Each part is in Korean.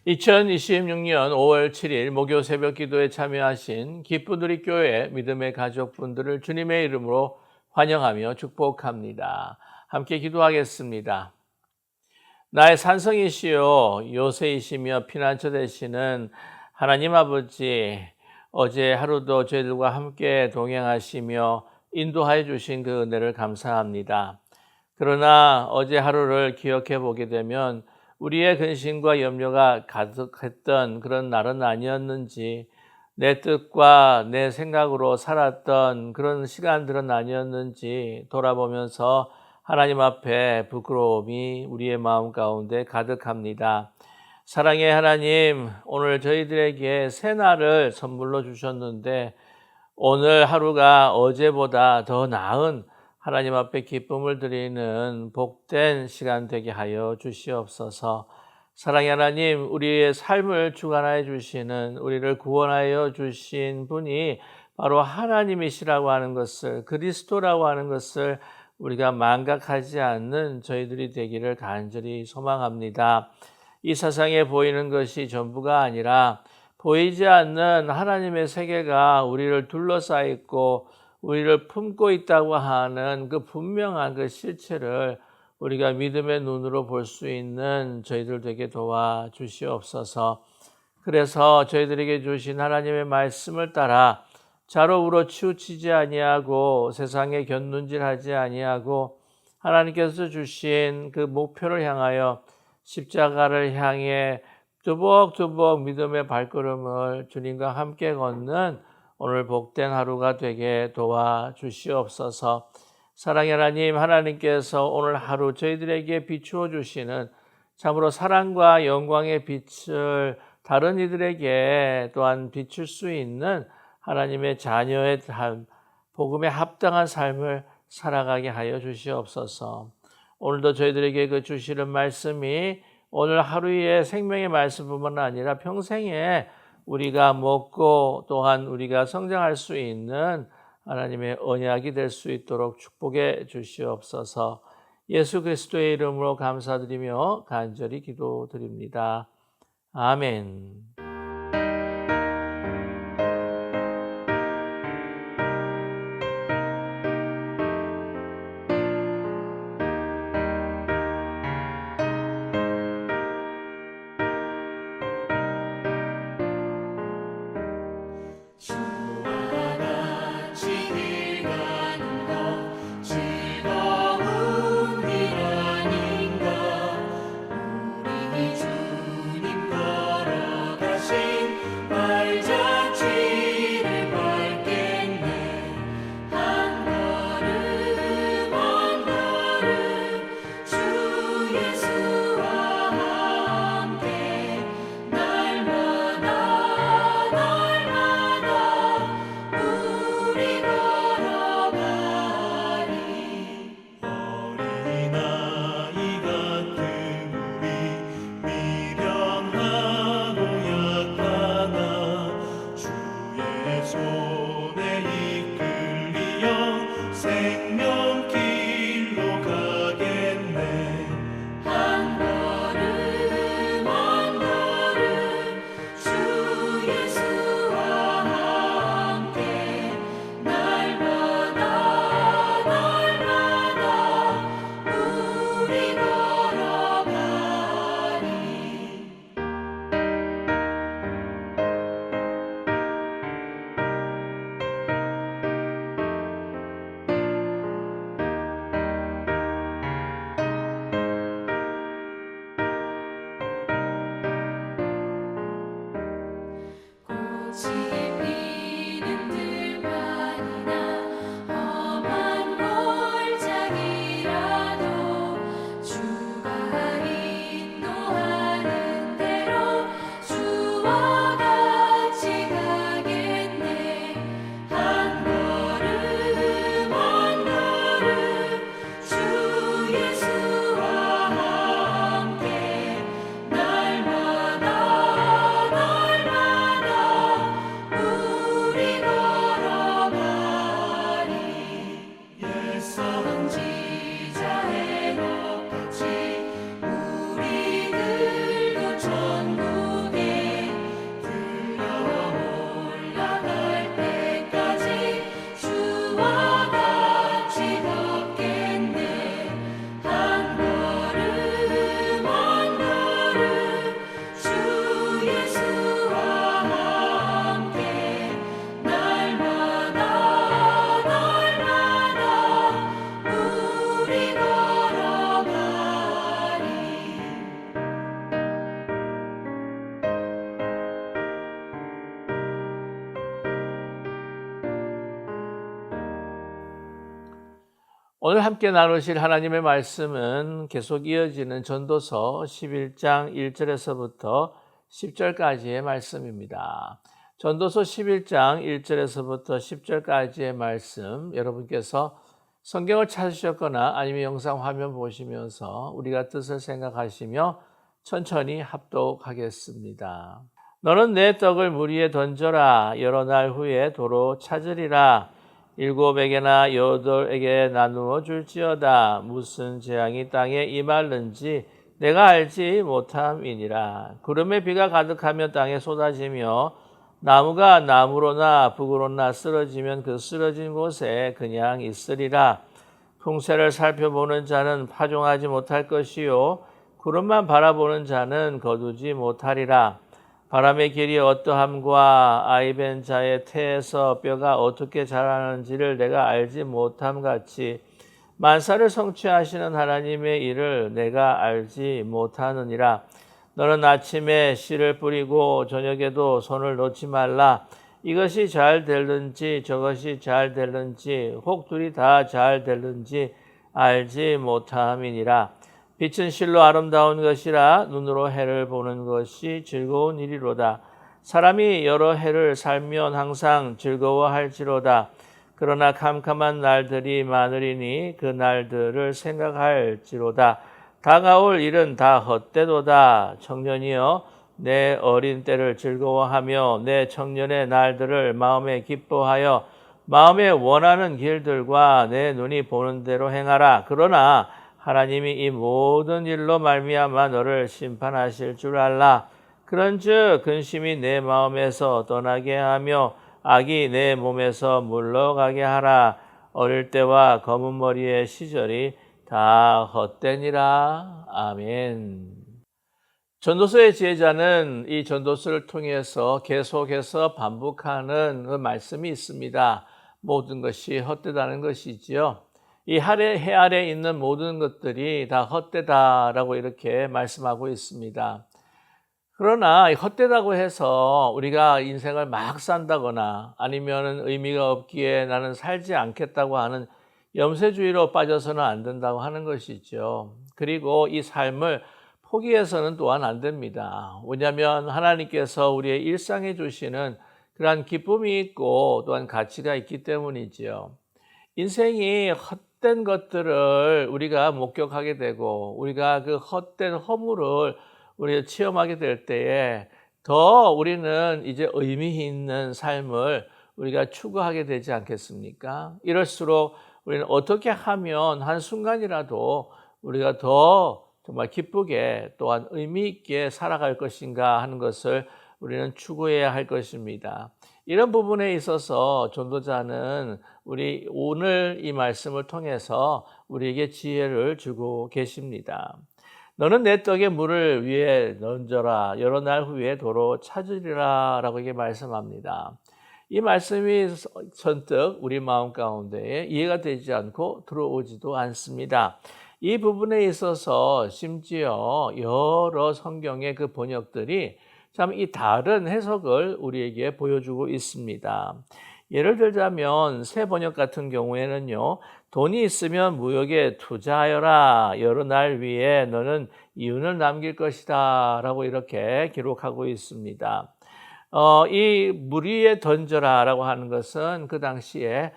2026년 5월 7일 목요 새벽 기도에 참여하신 기쁘누리 교회 믿음의 가족분들을 주님의 이름으로 환영하며 축복합니다. 함께 기도하겠습니다. 나의 산성이시요 요새이시며 피난처 되시는 하나님 아버지, 어제 하루도 저희들과 함께 동행하시며 인도하여 주신 그 은혜를 감사합니다. 그러나 어제 하루를 기억해 보게 되면 우리의 근심과 염려가 가득했던 그런 날은 아니었는지, 내 뜻과 내 생각으로 살았던 그런 시간들은 아니었는지 돌아보면서 하나님 앞에 부끄러움이 우리의 마음 가운데 가득합니다. 사랑의 하나님, 오늘 저희들에게 새 날을 선물로 주셨는데 오늘 하루가 어제보다 더 나은 하나님 앞에 기쁨을 드리는 복된 시간 되게 하여 주시옵소서. 사랑의 하나님, 우리의 삶을 주관하여 주시는, 우리를 구원하여 주신 분이 바로 하나님이시라고 하는 것을, 그리스도라고 하는 것을 우리가 망각하지 않는 저희들이 되기를 간절히 소망합니다. 이 세상에 보이는 것이 전부가 아니라 보이지 않는 하나님의 세계가 우리를 둘러싸여 있고 우리를 품고 있다고 하는 그 분명한 그 실체를 우리가 믿음의 눈으로 볼 수 있는 저희들 되게 도와주시옵소서. 그래서 저희들에게 주신 하나님의 말씀을 따라 자로 울어 치우치지 아니하고 세상에 곁눈질하지 아니하고 하나님께서 주신 그 목표를 향하여 십자가를 향해 두벅두벅 믿음의 발걸음을 주님과 함께 걷는 오늘 복된 하루가 되게 도와주시옵소서. 사랑의 하나님, 하나님께서 오늘 하루 저희들에게 비추어 주시는 참으로 사랑과 영광의 빛을 다른 이들에게 또한 비출 수 있는 하나님의 자녀의 삶, 복음에 합당한 삶을 살아가게 하여 주시옵소서. 오늘도 저희들에게 그 주시는 말씀이 오늘 하루의 생명의 말씀뿐만 아니라 평생에 우리가 먹고 또한 우리가 성장할 수 있는 하나님의 언약이 될 수 있도록 축복해 주시옵소서. 예수 그리스도의 이름으로 감사드리며 간절히 기도드립니다. 아멘. 오늘 함께 나누실 하나님의 말씀은 계속 이어지는 전도서 11장 1절에서부터 10절까지의 말씀입니다. 전도서 11장 1절에서부터 10절까지의 말씀, 여러분께서 성경을 찾으셨거나 아니면 영상 화면 보시면서 우리가 뜻을 생각하시며 천천히 합독하겠습니다. 너는 내 떡을 물 위에 던져라. 여러 날 후에 도로 찾으리라. 7에게나 8에게 나누어 줄지어다. 무슨 재앙이 땅에 임할는지 내가 알지 못함이니라. 구름에 비가 가득하며 땅에 쏟아지며 나무가 나무로나 북으로나 쓰러지면 그 쓰러진 곳에 그냥 있으리라. 풍세를 살펴보는 자는 파종하지 못할 것이요 구름만 바라보는 자는 거두지 못하리라. 바람의 길이 어떠함과 아이벤 자의 태에서 뼈가 어떻게 자라는지를 내가 알지 못함 같이 만사를 성취하시는 하나님의 일을 내가 알지 못하느니라. 너는 아침에 씨를 뿌리고 저녁에도 손을 놓지 말라. 이것이 잘 될는지 저것이 잘 될는지 혹 둘이 다 잘 될는지 알지 못함이니라. 빛은 실로 아름다운 것이라 눈으로 해를 보는 것이 즐거운 일이로다. 사람이 여러 해를 살면 항상 즐거워할지로다. 그러나 캄캄한 날들이 많으리니 그 날들을 생각할지로다. 다가올 일은 다 헛되도다. 청년이여 내 어린 때를 즐거워하며 내 청년의 날들을 마음에 기뻐하여 마음에 원하는 길들과 내 눈이 보는 대로 행하라. 그러나 하나님이 이 모든 일로 말미암아 너를 심판하실 줄 알라. 그런즉 근심이 내 마음에서 떠나게 하며 악이 내 몸에서 물러가게 하라. 어릴 때와 검은 머리의 시절이 다 헛되니라. 아멘. 전도서의 지혜자는 이 전도서를 통해서 계속해서 반복하는 그 말씀이 있습니다. 모든 것이 헛되다는 것이지요. 이 해 아래 있는 모든 것들이 다 헛되다라고 이렇게 말씀하고 있습니다. 그러나 헛되다고 해서 우리가 인생을 막 산다거나 아니면 의미가 없기에 나는 살지 않겠다고 하는 염세주의로 빠져서는 안 된다고 하는 것이죠. 그리고 이 삶을 포기해서는 또한 안 됩니다. 왜냐하면 하나님께서 우리의 일상에 주시는 그러한 기쁨이 있고 또한 가치가 있기 때문이지요. 인생이 헛된 것들을 우리가 목격하게 되고 우리가 그 헛된 허물을 우리가 체험하게 될 때에 더 우리는 이제 의미 있는 삶을 우리가 추구하게 되지 않겠습니까? 이럴수록 우리는 어떻게 하면 한순간이라도 우리가 더 정말 기쁘게 또한 의미 있게 살아갈 것인가 하는 것을 우리는 추구해야 할 것입니다. 이런 부분에 있어서 전도자는 우리 오늘 이 말씀을 통해서 우리에게 지혜를 주고 계십니다. 너는 내 떡에 물을 위에 던져라. 여러 날 후에 도로 찾으리라 라고 이게 말씀합니다. 이 말씀이 선뜻 우리 마음 가운데에 이해가 되지 않고 들어오지도 않습니다. 이 부분에 있어서 심지어 여러 성경의 그 번역들이 참 이 다른 해석을 우리에게 보여주고 있습니다. 예를 들자면 새 번역 같은 경우에는요, 돈이 있으면 무역에 투자하여라. 여러 날 위에 너는 이윤을 남길 것이다 라고 이렇게 기록하고 있습니다. 이 물 위에 던져라 라고 하는 것은 그 당시에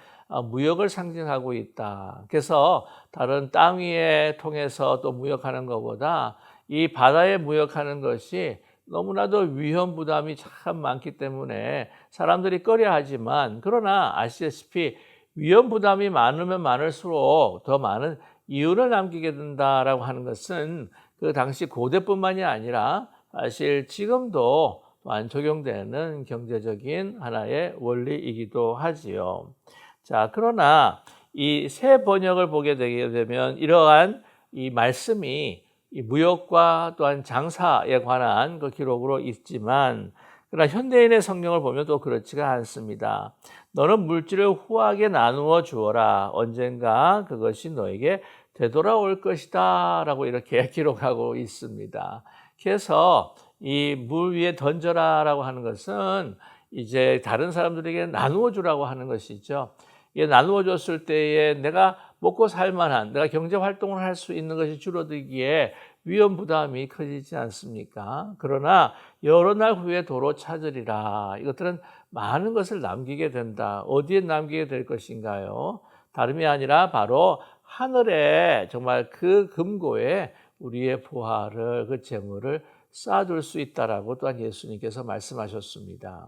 무역을 상징하고 있다. 그래서 다른 땅 위에 통해서 또 무역하는 것보다 이 바다에 무역하는 것이 너무나도 위험 부담이 참 많기 때문에 사람들이 꺼려하지만 그러나 아시다시피 위험 부담이 많으면 많을수록 더 많은 이윤을 남기게 된다라고 하는 것은 그 당시 고대뿐만이 아니라 사실 지금도 또한 적용되는 경제적인 하나의 원리이기도 하지요. 자, 그러나 이 새 번역을 보게 되게 되면 이러한 이 말씀이 이 무역과 또한 장사에 관한 그 기록으로 있지만 그러나 현대인의 성경을 보면 또 그렇지가 않습니다. 너는 물질을 후하게 나누어 주어라. 언젠가 그것이 너에게 되돌아올 것이다 라고 이렇게 기록하고 있습니다. 그래서 이 물 위에 던져라 라고 하는 것은 이제 다른 사람들에게 나누어 주라고 하는 것이죠. 이게 나누어 줬을 때에 내가 먹고 살만한 내가 경제 활동을 할 수 있는 것이 줄어들기에 위험 부담이 커지지 않습니까? 그러나 여러 날 후에 도로 찾으리라. 이것들은 많은 것을 남기게 된다. 어디에 남기게 될 것인가요? 다름이 아니라 바로 하늘에 정말 그 금고에 우리의 보화를 그 재물을 쌓아둘 수 있다라고 또한 예수님께서 말씀하셨습니다.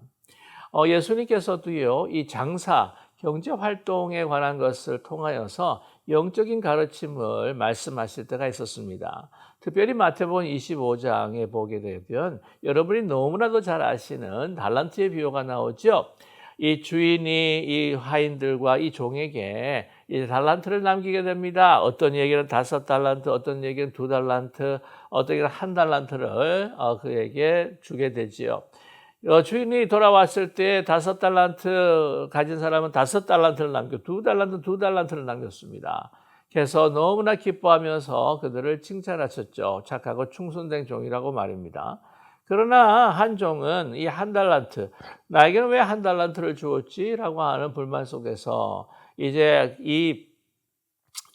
예수님께서도요, 이 장사, 경제 활동에 관한 것을 통하여서 영적인 가르침을 말씀하실 때가 있었습니다. 특별히 마태복음 25장에 보게 되면 여러분이 너무나도 잘 아시는 달란트의 비유가 나오죠. 이 주인이 이 화인들과 이 종에게 이 달란트를 남기게 됩니다. 어떤 얘기는 5달란트, 어떤 얘기는 2달란트, 어떤 얘기는 1달란트를 그에게 주게 되지요. 주인이 돌아왔을 때 5달란트 가진 사람은 5달란트를 남겨 2달란트를 남겼습니다. 그래서 너무나 기뻐하면서 그들을 칭찬하셨죠. 착하고 충성된 종이라고 말입니다. 그러나 한 종은 이 1달란트, 나에게는 왜 1달란트를 주었지? 라고 하는 불만 속에서 이제 이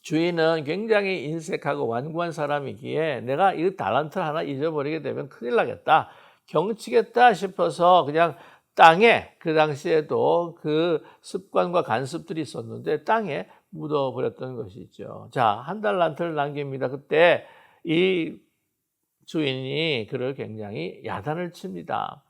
주인은 굉장히 인색하고 완고한 사람이기에 내가 이 달란트 하나 잊어버리게 되면 큰일 나겠다. 경치겠다 싶어서 그냥 땅에, 그 당시에도 그 습관과 간습들이 있었는데 땅에 묻어버렸던 것이죠. 자, 1달란트를 남깁니다. 그때 이 주인이 그를 굉장히 야단을 칩니다.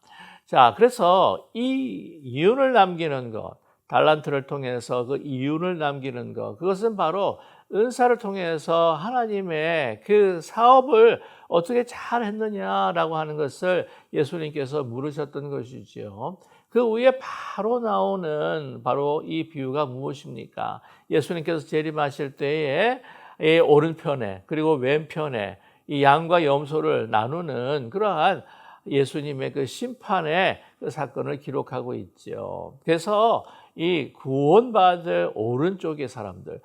자, 그래서 이 이윤을 남기는 것, 달란트를 통해서 그 이윤을 남기는 것, 그것은 바로 은사를 통해서 하나님의 그 사업을 어떻게 잘 했느냐라고 하는 것을 예수님께서 물으셨던 것이지요. 그 위에 바로 나오는 바로 이 비유가 무엇입니까? 예수님께서 재림하실 때에 이 오른편에 그리고 왼편에 이 양과 염소를 나누는 그러한 예수님의 그 심판의 그 사건을 기록하고 있죠. 그래서 이 구원받을 오른쪽의 사람들,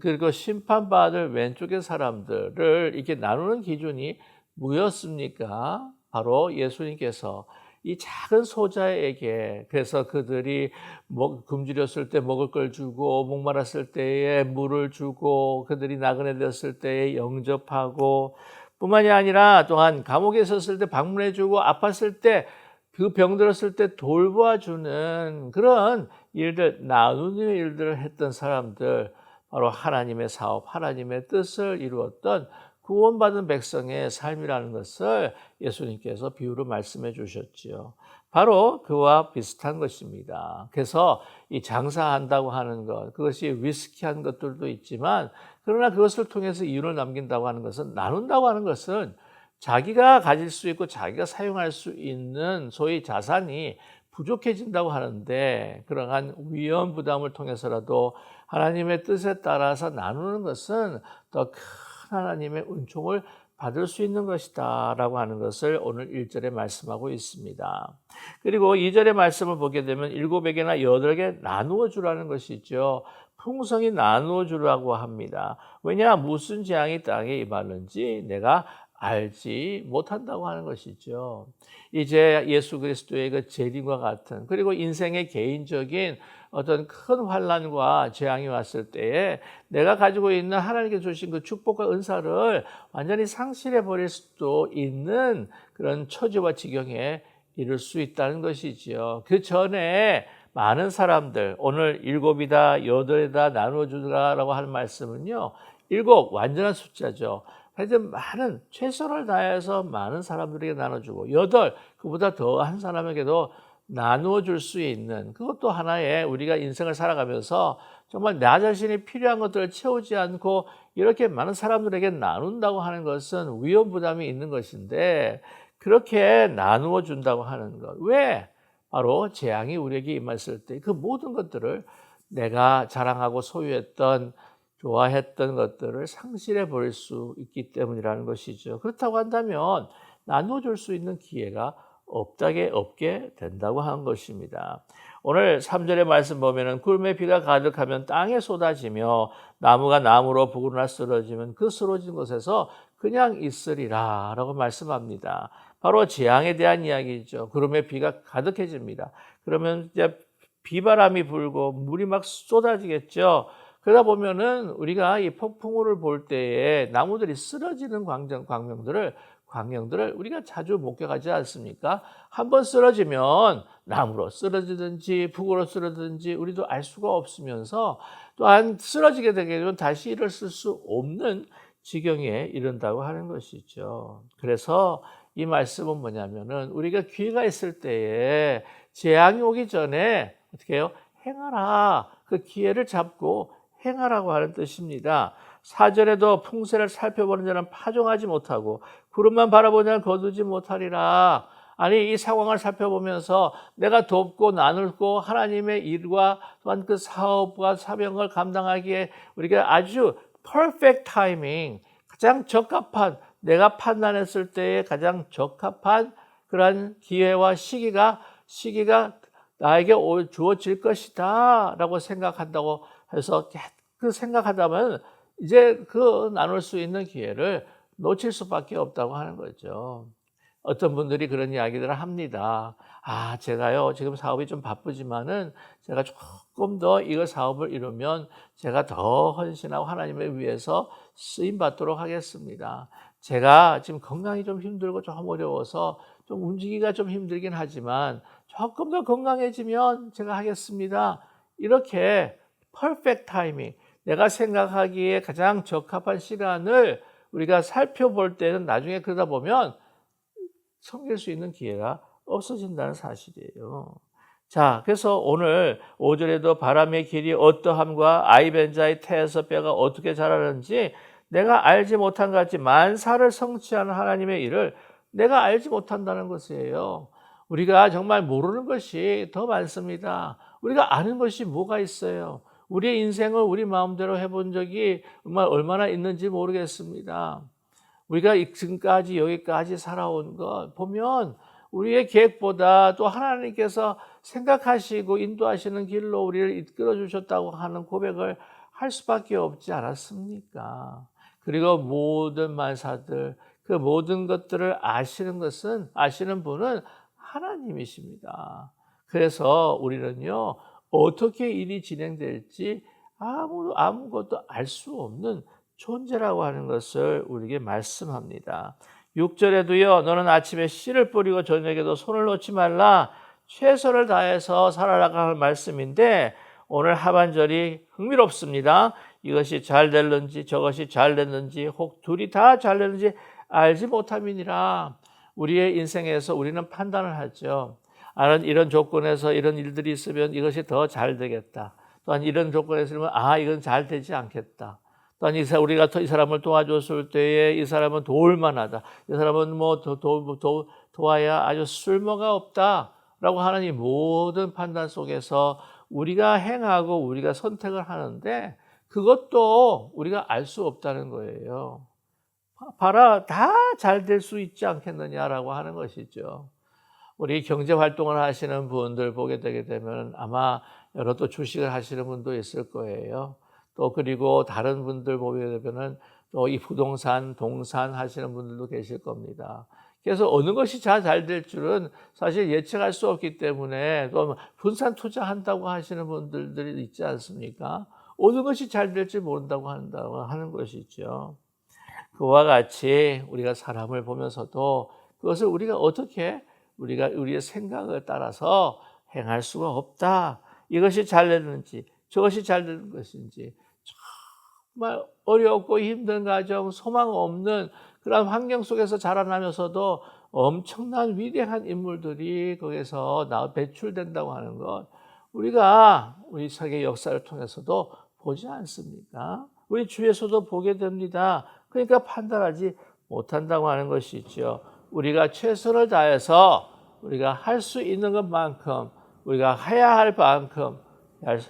그리고 심판받을 왼쪽의 사람들을 이렇게 나누는 기준이 뭐였습니까? 바로 예수님께서 이 작은 소자에게, 그래서 그들이 굶주렸을 때 먹을 걸 주고 목말랐을 때에 물을 주고 그들이 나그네 되었을 때에 영접하고 뿐만이 아니라 또한 감옥에 있었을 때 방문해 주고 아팠을 때 그 병 들었을 때 돌보아주는 그런 일들, 나누는 일들을 했던 사람들, 바로 하나님의 사업, 하나님의 뜻을 이루었던 구원받은 백성의 삶이라는 것을 예수님께서 비유로 말씀해 주셨지요. 바로 그와 비슷한 것입니다. 그래서 이 장사한다고 하는 것, 그것이 위스키한 것들도 있지만, 그러나 그것을 통해서 이윤을 남긴다고 하는 것은, 나눈다고 하는 것은 자기가 가질 수 있고 자기가 사용할 수 있는 소위 자산이 부족해진다고 하는데, 그러한 위험 부담을 통해서라도 하나님의 뜻에 따라서 나누는 것은 더 큰 하나님의 은총을 받을 수 있는 것이다 라고 하는 것을 오늘 1절에 말씀하고 있습니다. 그리고 2절의 말씀을 보게 되면 7에게나 8개 나누어 주라는 것이죠. 풍성히 나누어 주라고 합니다. 왜냐? 무슨 재앙이 땅에 임하는지 내가 알지 못한다고 하는 것이죠. 이제 예수 그리스도의 그 재림과 같은, 그리고 인생의 개인적인 어떤 큰 환난과 재앙이 왔을 때에 내가 가지고 있는 하나님께 주신 그 축복과 은사를 완전히 상실해 버릴 수도 있는 그런 처지와 지경에 이를 수 있다는 것이지요. 그 전에 많은 사람들, 오늘 7이다 8이다 나누어 주라라고 하는 말씀은요, 7 완전한 숫자죠. 하여튼 많은, 최선을 다해서 많은 사람들에게 나눠주고, 8 그보다 더한 사람에게도 나누어 줄 수 있는, 그것도 하나의 우리가 인생을 살아가면서 정말 나 자신이 필요한 것들을 채우지 않고 이렇게 많은 사람들에게 나눈다고 하는 것은 위험 부담이 있는 것인데, 그렇게 나누어 준다고 하는 것, 왜? 바로 재앙이 우리에게 임했을 때 그 모든 것들을 내가 자랑하고 소유했던, 좋아했던 것들을 상실해 버릴 수 있기 때문이라는 것이죠. 그렇다고 한다면 나누어 줄 수 있는 기회가 없게 된다고 하는 것입니다. 오늘 3절의 말씀 보면은 구름의 비가 가득하면 땅에 쏟아지며 나무가 나무로 부르나 쓰러지면 그 쓰러진 곳에서 그냥 있으리라 라고 말씀합니다. 바로 재앙에 대한 이야기죠. 구름의 비가 가득해집니다. 그러면 이제 비바람이 불고 물이 막 쏟아지겠죠. 그러다 보면은 우리가 이 폭풍우를 볼 때에 나무들이 쓰러지는 광경들을 우리가 자주 목격하지 않습니까? 한번 쓰러지면 나무로 쓰러지든지 북으로 쓰러지든지 우리도 알 수가 없으면서 또한 쓰러지게 되게 되면 다시 일어설 수 없는 지경에 이른다고 하는 것이죠. 그래서 이 말씀은 뭐냐면은 우리가 기회가 있을 때에 재앙이 오기 전에 어떻게 해요? 행하라. 그 기회를 잡고 행하라고 하는 뜻입니다. 사전에도 풍세를 살펴보는 자는 파종하지 못하고 구름만 바라보는 자는 거두지 못하리라. 아니 이 상황을 살펴보면서 내가 돕고 나누고 하나님의 일과 또한 그 사업과 사명을 감당하기에 우리가 아주 퍼펙트 타이밍, 가장 적합한, 내가 판단했을 때에 가장 적합한 그러한 기회와 시기가 나에게 주어질 것이다 라고 생각한다고 해서 그 생각하다면 이제 그 나눌 수 있는 기회를 놓칠 수밖에 없다고 하는 거죠. 어떤 분들이 그런 이야기들을 합니다. 제가요 지금 사업이 좀 바쁘지만은 제가 조금 더 이거 사업을 이루면 제가 더 헌신하고 하나님을 위해서 쓰임 받도록 하겠습니다. 제가 지금 건강이 좀 힘들고 좀 어려워서 좀 움직이기가 좀 힘들긴 하지만 조금 더 건강해지면 제가 하겠습니다. 이렇게 퍼펙트 타이밍, 내가 생각하기에 가장 적합한 시간을 우리가 살펴볼 때는 나중에 그러다 보면 섬길 수 있는 기회가 없어진다는 사실이에요. 자, 그래서 오늘 5절에도 바람의 길이 어떠함과 아이벤자의 태에서 뼈가 어떻게 자라는지 내가 알지 못한 것 같이 만사를 성취하는 하나님의 일을 내가 알지 못한다는 것이에요. 우리가 정말 모르는 것이 더 많습니다. 우리가 아는 것이 뭐가 있어요? 우리의 인생을 우리 마음대로 해본 적이 정말 얼마나 있는지 모르겠습니다. 우리가 지금까지 여기까지 살아온 것 보면 우리의 계획보다 또 하나님께서 생각하시고 인도하시는 길로 우리를 이끌어 주셨다고 하는 고백을 할 수밖에 없지 않았습니까? 그리고 모든 만사들, 그 모든 것들을 아시는 분은 하나님이십니다. 그래서 우리는요, 어떻게 일이 진행될지 아무것도 알 수 없는 존재라고 하는 것을 우리에게 말씀합니다. 6절에도요, 너는 아침에 씨를 뿌리고 저녁에도 손을 놓지 말라. 최선을 다해서 살아라고 하는 말씀인데 오늘 하반절이 흥미롭습니다. 이것이 잘 될는지 저것이 잘 됐는지 혹 둘이 다 잘 됐는지 알지 못함이니라. 우리의 인생에서 우리는 판단을 하죠. 이런 조건에서 이런 일들이 있으면 이것이 더 잘 되겠다. 또한 이런 조건에서 있으면 이건 잘 되지 않겠다. 또한 우리가 이 사람을 도와줬을 때에 이 사람은 도울 만하다. 이 사람은 도와야 아주 쓸모가 없다라고 하는 이 모든 판단 속에서 우리가 행하고 우리가 선택을 하는데 그것도 우리가 알 수 없다는 거예요. 봐라, 다 잘 될 수 있지 않겠느냐라고 하는 것이죠. 우리 경제 활동을 하시는 분들 보게 되게 되면 아마 여러 또 주식을 하시는 분도 있을 거예요. 또 그리고 다른 분들 보게 되면은 또 이 부동산, 동산 하시는 분들도 계실 겁니다. 그래서 어느 것이 잘 될 줄은 사실 예측할 수 없기 때문에 또 분산 투자한다고 하시는 분들이 있지 않습니까? 어느 것이 잘 될지 모른다고 하는 것이죠. 그와 같이 우리가 사람을 보면서도 그것을 우리가 어떻게 우리의 생각을 따라서 행할 수가 없다. 이것이 잘 되는지 저것이 잘 되는 것인지 정말 어렵고 힘든 가정, 소망 없는 그런 환경 속에서 자라나면서도 엄청난 위대한 인물들이 거기서 배출된다고 하는 것 우리가 우리 세계 역사를 통해서도 보지 않습니까? 우리 주위에서도 보게 됩니다. 그러니까 판단하지 못한다고 하는 것이죠. 우리가 최선을 다해서 우리가 할 수 있는 것만큼 우리가 해야 할 만큼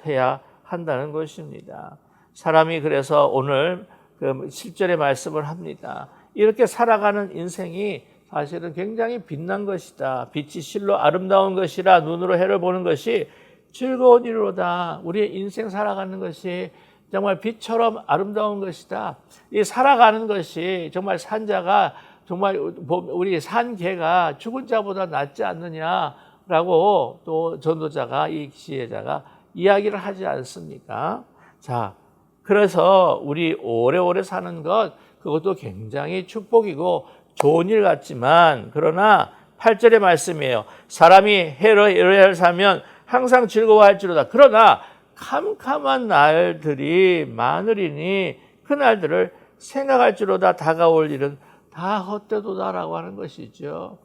해야 한다는 것입니다. 사람이 그래서 오늘 그 7절의 말씀을 합니다. 이렇게 살아가는 인생이 사실은 굉장히 빛난 것이다. 빛이 실로 아름다운 것이라 눈으로 해를 보는 것이 즐거운 일로다. 우리의 인생 살아가는 것이 정말 빛처럼 아름다운 것이다. 이 살아가는 것이 정말 산자가 정말 우리 산 개가 죽은 자보다 낫지 않느냐라고 또 전도자가 이 지혜자가 이야기를 하지 않습니까? 자, 그래서 우리 오래오래 사는 것, 그것도 굉장히 축복이고 좋은 일 같지만, 그러나 8절의 말씀이에요. 사람이 해를 살면 항상 즐거워할지로다. 그러나 캄캄한 날들이 많으리니 그 날들을 생각할지로다. 다가올 일은 다 헛되도다라고 하는 것이죠.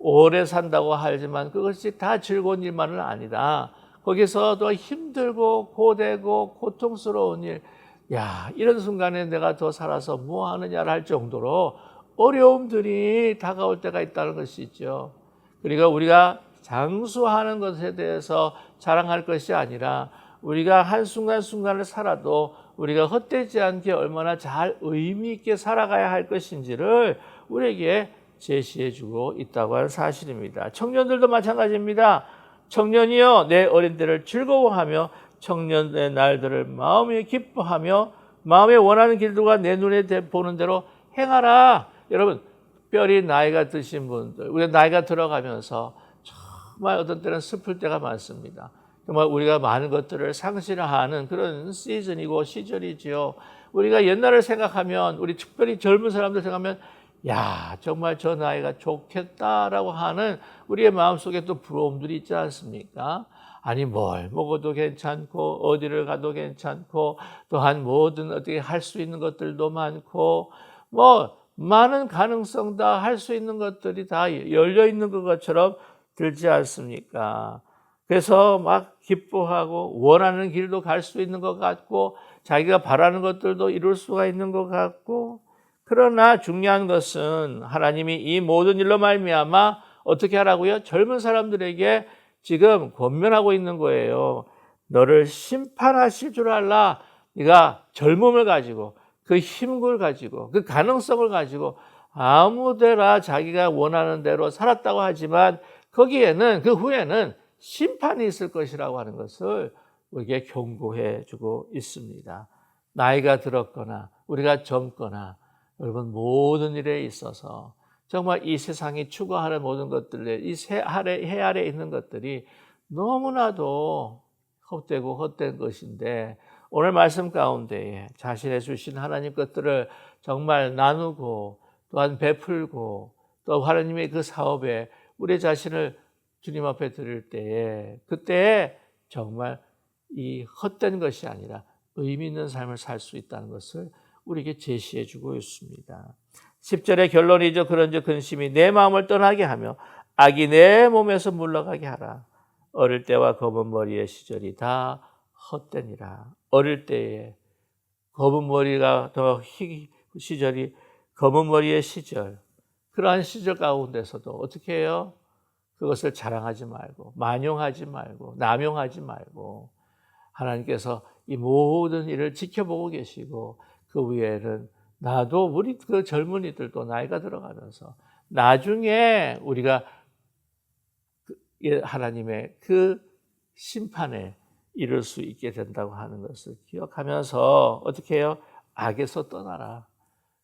오래 산다고 하지만 그것이 다 즐거운 일만은 아니다. 거기서도 힘들고 고되고 고통스러운 일, 이런 순간에 내가 더 살아서 뭐 하느냐를 할 정도로 어려움들이 다가올 때가 있다는 것이죠. 그러니까 우리가 장수하는 것에 대해서 자랑할 것이 아니라 우리가 한순간순간을 살아도 우리가 헛되지 않게 얼마나 잘 의미 있게 살아가야 할 것인지를 우리에게 제시해 주고 있다고 하는 사실입니다. 청년들도 마찬가지입니다. 청년이여 내 어린 때를 즐거워하며 청년의 날들을 마음에 기뻐하며 마음에 원하는 길들과 내 눈에 보는 대로 행하라. 여러분, 특별히 나이가 드신 분들, 우리가 나이가 들어가면서 정말 어떤 때는 슬플 때가 많습니다. 정말 우리가 많은 것들을 상실하는 그런 시즌이고 시절이지요. 우리가 옛날을 생각하면, 우리 특별히 젊은 사람들 생각하면 정말 저 나이가 좋겠다라고 하는 우리의 마음속에 또 부러움들이 있지 않습니까? 아니 뭘 먹어도 괜찮고 어디를 가도 괜찮고 또한 뭐든 어떻게 할 수 있는 것들도 많고 뭐 많은 가능성 다 할 수 있는 것들이 다 열려 있는 것처럼 들지 않습니까? 그래서 막 기뻐하고 원하는 길도 갈 수 있는 것 같고 자기가 바라는 것들도 이룰 수가 있는 것 같고, 그러나 중요한 것은 하나님이 이 모든 일로 말미암아 어떻게 하라고요? 젊은 사람들에게 지금 권면하고 있는 거예요. 너를 심판하실 줄 알라. 네가 젊음을 가지고 그 힘을 가지고 그 가능성을 가지고 아무데나 자기가 원하는 대로 살았다고 하지만 거기에는 그 후에는 심판이 있을 것이라고 하는 것을 우리에게 경고해 주고 있습니다. 나이가 들었거나 우리가 젊거나 여러분 모든 일에 있어서 정말 이 세상이 추구하는 모든 것들에 이 해 아래 있는 것들이 너무나도 헛되고 헛된 것인데 오늘 말씀 가운데 자신의 주신 하나님 것들을 정말 나누고 또한 베풀고 또 하나님의 그 사업에 우리 자신을 주님 앞에 드릴 때에 그때에 정말 이 헛된 것이 아니라 의미 있는 삶을 살 수 있다는 것을 우리에게 제시해 주고 있습니다. 10절의 결론이죠. 그런즉 근심이 내 마음을 떠나게 하며 악이 내 몸에서 물러가게 하라. 어릴 때와 검은 머리의 시절이 다 헛되니라. 어릴 때에 검은 머리가 더 시절이 검은 머리의 시절, 그러한 시절 가운데서도 어떻게 해요? 그것을 자랑하지 말고 만용하지 말고 남용하지 말고 하나님께서 이 모든 일을 지켜보고 계시고 그 위에는 나도 우리 그 젊은이들도 나이가 들어가면서 나중에 우리가 하나님의 그 심판에 이를 수 있게 된다고 하는 것을 기억하면서 어떻게 해요? 악에서 떠나라.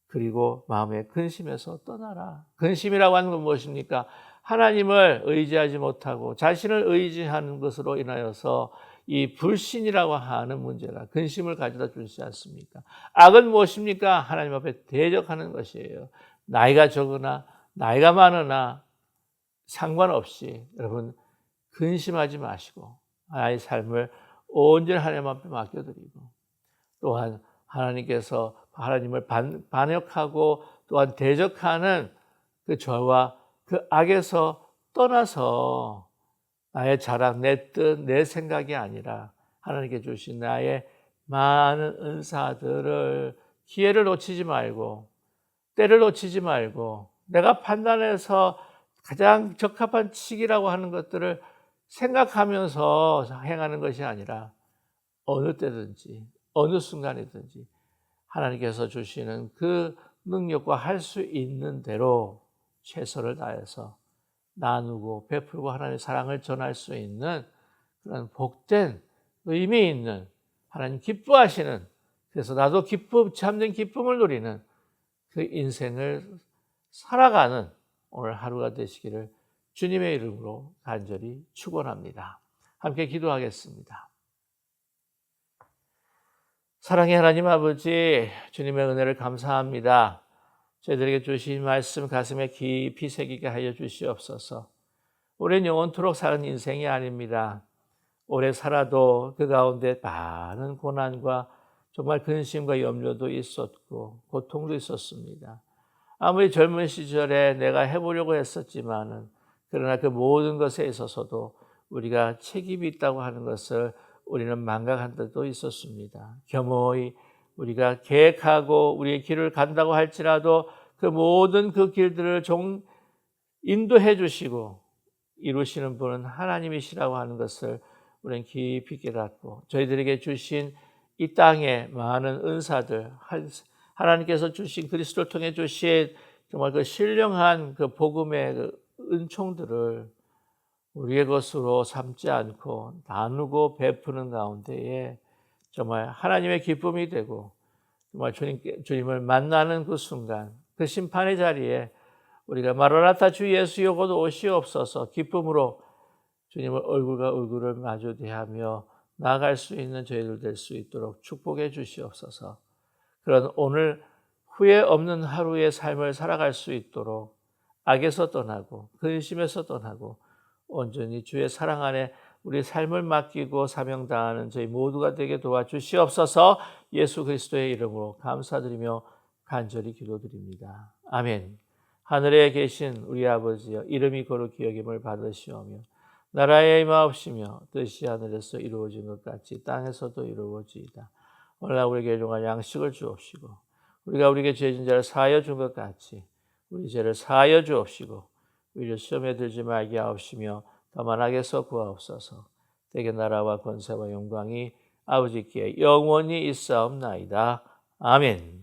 그리고 마음의 근심에서 떠나라. 근심이라고 하는 건 무엇입니까? 하나님을 의지하지 못하고 자신을 의지하는 것으로 인하여서 이 불신이라고 하는 문제가 근심을 가져다 주지 않습니까? 악은 무엇입니까? 하나님 앞에 대적하는 것이에요. 나이가 적으나 나이가 많으나 상관없이 여러분 근심하지 마시고 나의 삶을 온전히 하나님 앞에 맡겨드리고 또한 하나님께서 하나님을 반역하고 또한 대적하는 그 죄와 그 악에서 떠나서 나의 자랑, 내 뜻, 내 생각이 아니라 하나님께 주신 나의 많은 은사들을 기회를 놓치지 말고 때를 놓치지 말고 내가 판단해서 가장 적합한 시기라고 하는 것들을 생각하면서 행하는 것이 아니라 어느 때든지 어느 순간이든지 하나님께서 주시는 그 능력과 할 수 있는 대로 최선을 다해서 나누고 베풀고 하나님의 사랑을 전할 수 있는 그런 복된 의미 있는 하나님 기뻐하시는, 그래서 나도 참된 기쁨을 누리는 그 인생을 살아가는 오늘 하루가 되시기를 주님의 이름으로 간절히 축원합니다. 함께 기도하겠습니다. 사랑의 하나님 아버지, 주님의 은혜를 감사합니다. 저희들에게 주신 말씀 가슴에 깊이 새기게 하여 주시옵소서. 우리는 영원토록 사는 인생이 아닙니다. 오래 살아도 그 가운데 많은 고난과 정말 근심과 염려도 있었고 고통도 있었습니다. 아무리 젊은 시절에 내가 해보려고 했었지만은 그러나 그 모든 것에 있어서도 우리가 책임이 있다고 하는 것을 우리는 망각한 때도 있었습니다. 겸허히 우리가 계획하고 우리의 길을 간다고 할지라도 그 모든 그 길들을 인도해 주시고 이루시는 분은 하나님이시라고 하는 것을 우리는 깊이 깨닫고 저희들에게 주신 이 땅의 많은 은사들, 하나님께서 주신 그리스도를 통해 주신 정말 그 신령한 그 복음의 그 은총들을 우리의 것으로 삼지 않고 나누고 베푸는 가운데에 정말 하나님의 기쁨이 되고 정말 주님을 만나는 그 순간 그 심판의 자리에 우리가 마라나타 주 예수여 곧 오시옵소서 기쁨으로 주님을 얼굴과 얼굴을 마주 대하며 나아갈 수 있는 저희들 될 수 있도록 축복해 주시옵소서. 그런 오늘 후회 없는 하루의 삶을 살아갈 수 있도록 악에서 떠나고 근심에서 떠나고 온전히 주의 사랑 안에 우리 삶을 맡기고 사명당하는 저희 모두가 되게 도와주시옵소서. 예수 그리스도의 이름으로 감사드리며 간절히 기도드립니다. 아멘. 하늘에 계신 우리 아버지여 이름이 거룩히 여김을 받으시오며 나라에 임하옵시며 뜻이 하늘에서 이루어진 것 같이 땅에서도 이루어지이다. 오늘 우리에게 일용할 양식을 주옵시고 우리가 우리에게 죄진 자를 사하여 준 것 같이 우리 죄를 사하여 주옵시고 우리를 시험에 들지 말게 하옵시며 다만 악에서 구하옵소서. 대개 나라와 권세와 영광이 아버지께 영원히 있사옵나이다. 아멘.